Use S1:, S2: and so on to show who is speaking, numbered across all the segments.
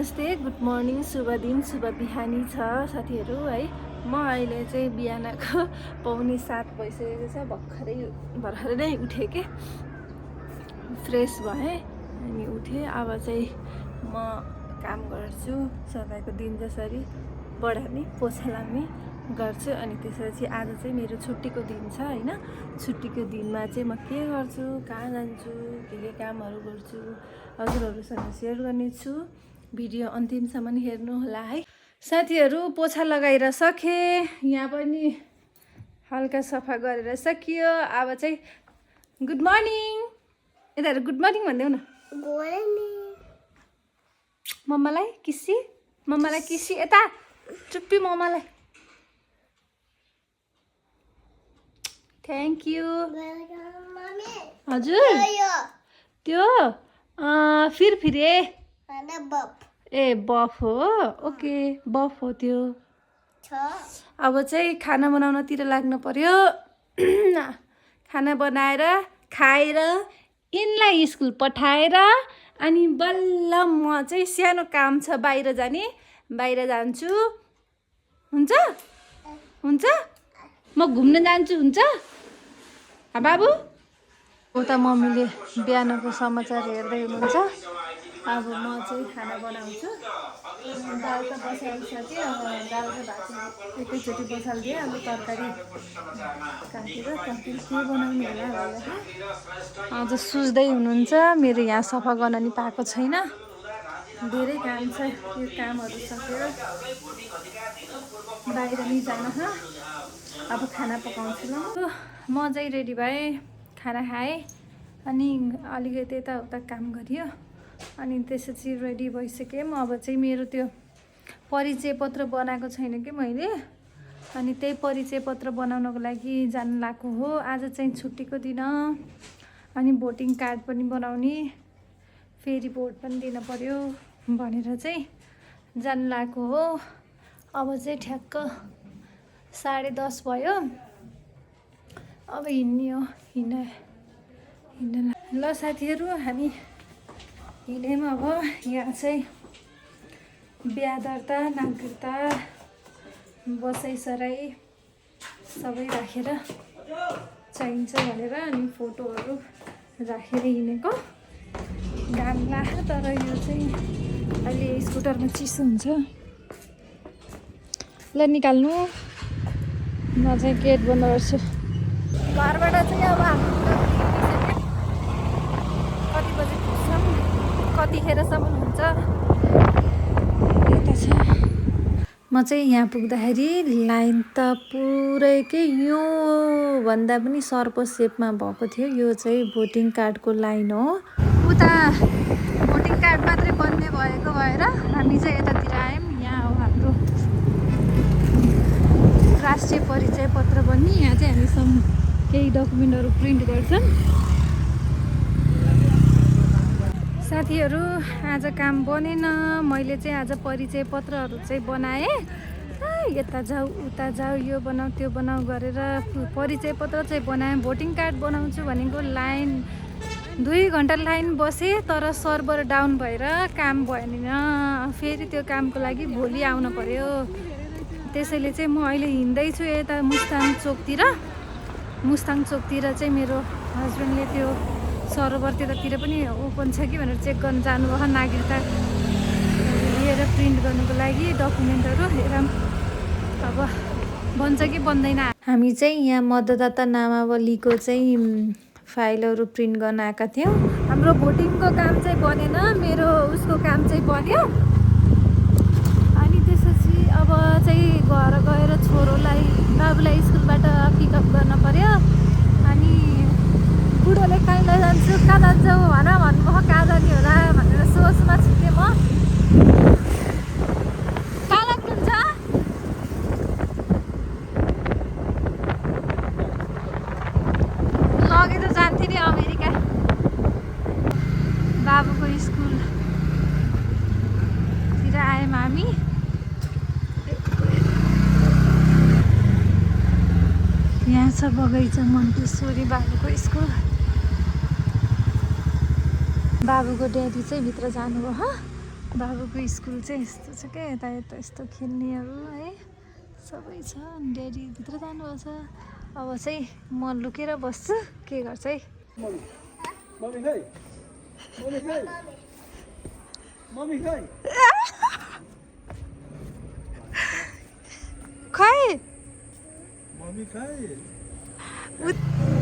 S1: नमस्ते, good morning, शुभ दिन, शुभ बिहानी छ साथीहरू है। म अहिले चाहिँ बिहानको 6:45 भइसकेको छ। भर्खरै नै उठेँ के, फ्रेस भएँ अनि उठेँ। अब चाहिँ म काम गर्छु सधैँको दिन जसरी, बढार्ने पोछा लाउने गर्छु। अनि त्यसपछि आज चाहिँ मेरो छुट्टीको दिन छ होइन। छुट्टीको दिनमा चाहिँ म के गर्छु, कहाँ जान्छु, के कामहरू गर्छु हजुरहरूसँग सेयर गर्नेछु। भिडियो अन्तिमसम्म हेर्नु होला है साथीहरू। पोछा लगाएर सकेँ, यहाँ पनि हल्का सफा गरेर सकियो। अब चाहिँ गुड मर्निङ, यताहरू गुड मर्निङ भन्देऊ न। मम्मालाई किसी, मम्मालाई किसी, यता चुप्पी मम्मालाई। Thank you. हजुर त्यो फिरफिरे ए बफ हो, ओके बफ हो त्यो। अब चाहिँ खाना बनाउनतिर लाग्नु पर्यो। खाना बनाएर खाएर यिनलाई स्कुल पठाएर अनि बल्ल म चाहिँ सानो काम छ बाहिर जाने, बाहिर जान्छु। हुन्छ हुन्छ, म घुम्न जान्छु। हुन्छ बाबु। उता मम्मीले बिहानको समाचार हेर्दै हुनुहुन्छ। अब म चाहिँ खाना बनाउँछु। दाल त बसालिसकेँ, दाल र भात एकैचोटि बसालिदिएँ। अब तरकारी काटेर के बनाउनु होला भनेर आज सोच्दै हुनुहुन्छ। मेरो यहाँ सफा गर्न नि पाएको छैन, धेरै काम छ। यो कामहरू सकेर बाहिर नि जान। अब खाना पकाउँछु ल। म चाहिँ रेडी भएँ, खाना खाएँ अनि अलिकति यताउता काम गरियो। अनि त्यसपछि रेडी भइसकेँ म। अब चाहिँ मेरो त्यो परिचय पत्र बनाएको छैन कि मैले, अनि त्यही परिचय पत्र बनाउनको लागि जानु लागेको हो। आज चाहिँ छुट्टीको दिन, अनि भोटिङ कार्ड पनि बनाउने, फेरि भोट पनि दिन पर्यो भनेर चाहिँ जानु लागेको हो। अब चाहिँ ठ्याक्क 10:30 भयो। अब हिँड्ने हो, हिँड्न ल साथीहरू। हामी हिँड्यौँ। अब यहाँ चाहिँ बिहा दर्ता, नागरिकता, बसाइसराई सबै राखेर चाहिन्छ भनेर अनि फोटोहरू राखेर हिँडेको। घाम लाग्यो, तर यो चाहिँ अहिले स्कुटरमा चिसो हुन्छ। ल निकाल्नु, म चाहिँ गेट बन्द गर्छु। घरबाट चाहिँ अब हाम्रो कति बजी पुग्छौँ, कतिखेरसम्म हुन्छ यता छ। म चाहिँ यहाँ पुग्दाखेरि लाइन त पुरै के यो भन्दा पनि सर्प सेपमा भएको थियो। यो चाहिँ भोटिङ कार्डको लाइन हो। उता भोटिङ कार्ड मात्रै बन्ने भएको भएर हामी चाहिँ यतातिर आयौँ। यहाँ हो हाम्रो राष्ट्रिय परिचय पत्र बन्ने। यहाँ चाहिँ हामीसँग केही डकुमेन्टहरू प्रिन्ट गर्छन्। साथीहरू आज काम बनेन। मैले चाहिँ आज परिचय पत्रहरू चाहिँ बनाएँ। यता जाऊ उता जाऊ, यो बनाऊ त्यो बनाऊ गरेर परिचय पत्र चाहिँ बनाएँ। भोटिङ कार्ड बनाउँछु भनेको लाइन 2 घन्टा लाइन बसेँ, तर सर्भर डाउन भएर काम भएन। फेरि त्यो कामको लागि भोलि आउनु पर्यो। त्यसैले चाहिँ म अहिले हिँड्दैछु यता मुस्ताङ चोकतिर चाहिँ मेरो हस्बेन्डले त्यो सर्भर त्यतातिर पनि ओपन छ कि भनेर चेक गर्न जानुभयो। नागरिकता लिएर प्रिन्ट गर्नुको लागि डकुमेन्टहरू हेरौँ अब बन्छ कि बन्दैन। हामी चाहिँ यहाँ मतदाता नामावलीको चाहिँ फाइलहरू प्रिन्ट गर्न आएका थियौँ। हाम्रो भोटिङको काम चाहिँ बनेन, मेरो उसको काम चाहिँ बन्यो। अनि त्यसपछि अब चाहिँ घर गएर छोरोलाई बाबुलाई स्कुलबाट पिकअप गर्न पर्यो। अनि बुढोले कहीँ लैजान्छु, कहाँ जान्छौ भन भन्नुभयो। कहाँ जाने होला भनेर सोचमा छुटेँ म। कहाँ लाग्नुहुन्छ? लगेर जान्थेँ नि अमेरिका। बाबुको स्कुलतिर आयौँ हामी। यहाँ छ बगैँचा मन्टेश्वरी बाबुको स्कुल। बाबुको ड्याडी चाहिँ भित्र जानुभयो। बाबुको स्कुल चाहिँ यस्तो छ क्या यता यता यस्तो खेल्नेहरू है सबै छ अनि ड्याडी भित्र जानुभएको छ अब चाहिँ म लुकेर बस्छु के गर्छ है खै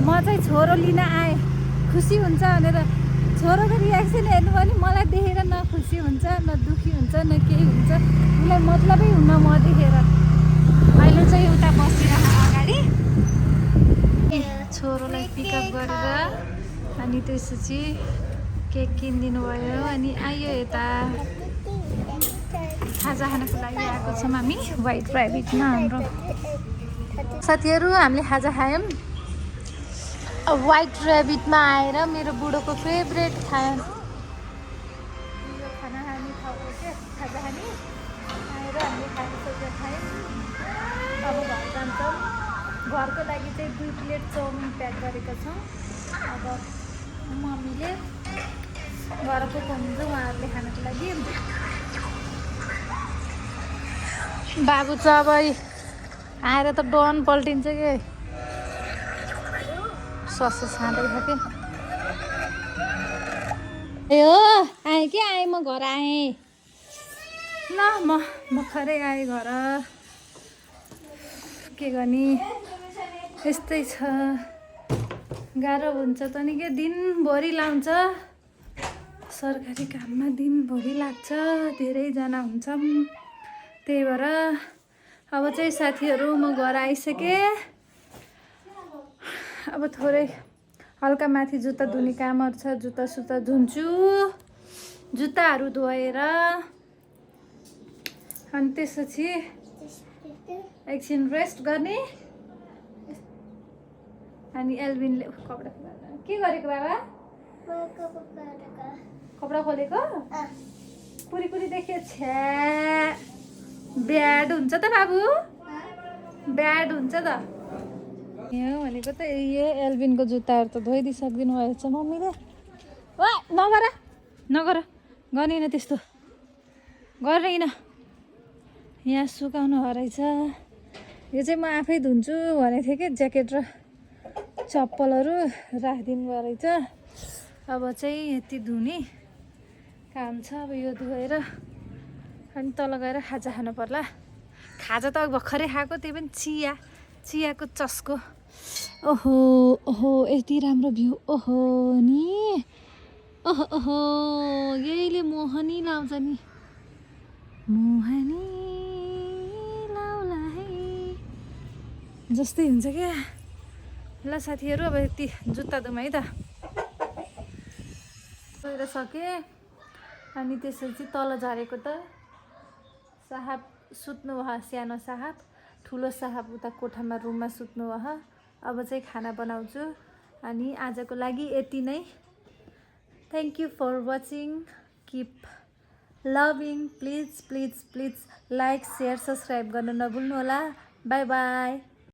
S1: म चाहिँ छोरो लिन आएँ खुसी हुन्छ भनेर छोरोको रियाक्सन हेर्नु भने मलाई देखेर न खुसी हुन्छ न दुःखी हुन्छ न केही हुन्छ उसलाई मतलबै हुन्न म देखेर अहिले चाहिँ उता बसिरहेको अगाडि छोरोलाई पिकअप गरेर अनि त्यसपछि केक किनिदिनु भयो अनि आयो यता खाजा खानको लागि आएको छौँ हामी व्हाइट प्राइभेटमा हाम्रो साथीहरू हामीले खाजा खायौँ व्हाइट ऱ्याबिटमा आएर मेरो बुढोको फेभरेट खाना यो खाना खाने ठाउँको क्या खाजा खाने आएर हामीले खाइसकेर खायौँ अब घर जान्छौँ घरको लागि चाहिँ 2 प्लेट चाउमिन प्याक गरेको छौँ अब मम्मीले घरको हुन्छ उहाँहरूले खानको लागि बाबु चाहिँ अब आएर त डन पल्टिन्छ कि सस छाँदैछ कि ए हो आएँ कि आएँ म घर आएँ ल म भर्खरै आएँ घर के गर्ने यस्तै छ गाह्रो हुन्छ त नि के दिनभरि लाउँछ सरकारी काममा दिनभरि लाग्छ धेरैजना हुन्छौँ त्यही भएर अब चाहिँ साथीहरू म घर आइसकेँ अब थोरै हल्का माथि जुत्ता धुने कामहरू छ जुत्ता सुत्ता धुन्छु जुत्ताहरू धोएर अनि त्यसपछि एकछिन रेस्ट गर्ने अनि एल्भिनले कपडा के गरेको बाबा कपडा खोलेको पुरी पुरी देख्यो छ्या ब्याड हुन्छ त बाबु ब्याड हुन्छ त यहाँ भनेको त यो एल्भिनको जुत्ताहरू त धोइदिइसकिदिनु भएको छ मम्मीले वा नगर नगर गर्दैन त्यस्तो गर्दैन यहाँ सुकाउनु हराइछ यो चाहिँ म आफै धुन्छु भनेको थिएँ कि ज्याकेट र चप्पलहरू राखिदिनु रहेछ अब चाहिँ यति धुने काम छ अब यो धोएर अनि तल गएर खाजा खानु पर्ला खाजा त भर्खरै खाएको त्यही पनि चियाको चस्को ओहो ओहो यति राम्रो भ्यू ओहो नि ओहो ओहो यहीले मोहनी लाउँछ नि मोहनी लाउला है जस्तै हुन्छ क्या ल साथीहरू अब यति जुत्ता धुम है त गएर सकेँ अनि त्यसपछि तल झरेको त साहब सुत्नु भयो सानो साहब ठुलो साहब उता कोठामा रुममा सुत्नु भयो अब चाहिँ खाना बनाउँछु अनि आजको लागि यति नै thank you for watching keep loving please please please like share subscribe गर्न नभुल्नु होला बाई बाई